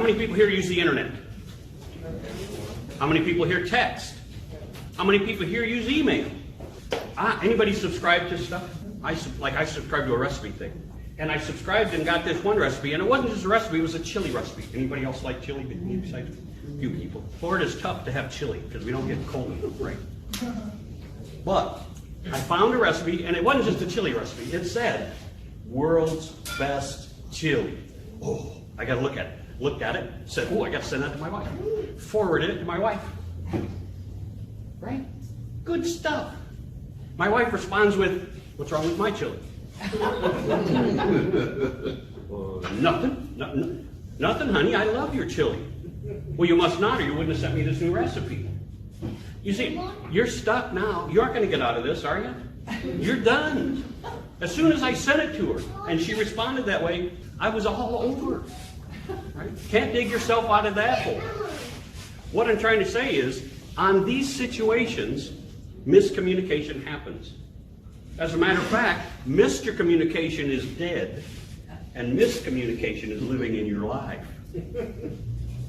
many people here use the internet? How many people here text? How many people here use email? Anybody subscribe to stuff? I subscribed to a recipe thing. And I subscribed and got this one recipe, and it wasn't just a recipe, it was a chili recipe. Anybody else like chili besides a few people? Florida's tough to have chili because we don't get cold, right? But I found a recipe, and it wasn't just a chili recipe. It said, world's best chili. Oh, I got to look at it. Looked at it, said, oh, I got to send that to my wife. Forwarded it to my wife. Right? Good stuff. My wife responds with, what's wrong with my chili? Nothing, honey. I love your chili. Well, you must not, or you wouldn't have sent me this new recipe. You see, you're stuck now. You aren't going to get out of this, are you? You're done. As soon as I sent it to her, and she responded that way, I was all over. Right? Can't dig yourself out of that hole. What I'm trying to say is, on these situations, miscommunication happens. As a matter of fact, Mr. Communication is dead, and miscommunication is living in your life.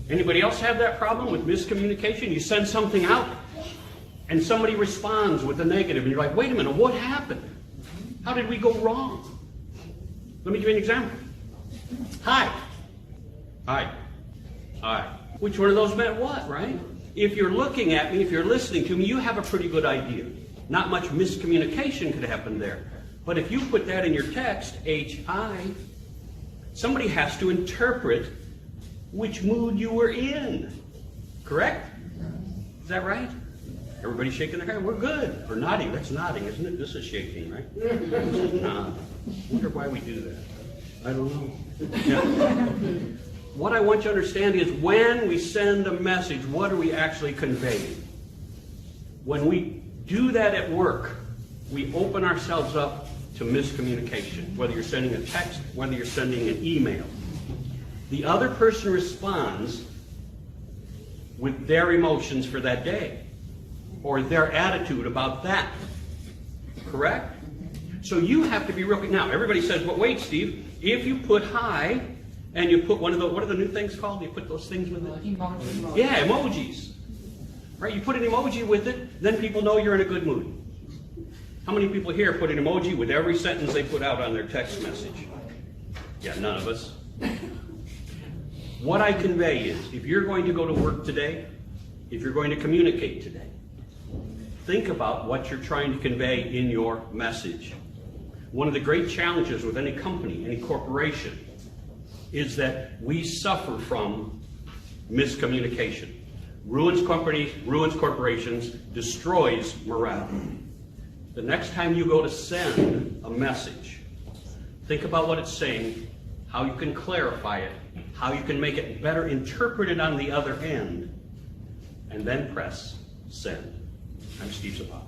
Anybody else have that problem with miscommunication? You send something out, and somebody responds with a negative, and you're like, wait a minute, what happened? How did we go wrong? Let me give you an example. Hi. Hi. Hi. Which one of those meant what, right? If you're looking at me, if you're listening to me, you have a pretty good idea. Not much miscommunication could happen there. But if you put that in your text, H-I, somebody has to interpret which mood you were in. Correct? Is that right? Everybody shaking their head? We're good. Or nodding. That's nodding, isn't it? This is shaking, right? This is nod. I wonder why we do that. I don't know. Yeah. What I want you to understand is when we send a message, what are we actually conveying? When we do that at work, we open ourselves up to miscommunication, whether you're sending a text, whether you're sending an email. The other person responds with their emotions for that day, or their attitude about that. Correct? So you have to be real. Now, everybody says, but wait, Steve, if you put hi, and you put one of the, what are the new things called? You put those things with it? Emojis. Yeah, emojis. Right? You put an emoji with it, then people know you're in a good mood. How many people here put an emoji with every sentence they put out on their text message? Yeah, none of us. What I convey is, if you're going to go to work today, if you're going to communicate today, think about what you're trying to convey in your message. One of the great challenges with any company, any corporation, is that we suffer from miscommunication. Ruins companies, ruins corporations, destroys morale. The next time you go to send a message, think about what it's saying, how you can clarify it, how you can make it better interpreted on the other end, and then press send. I'm Steve Sapato.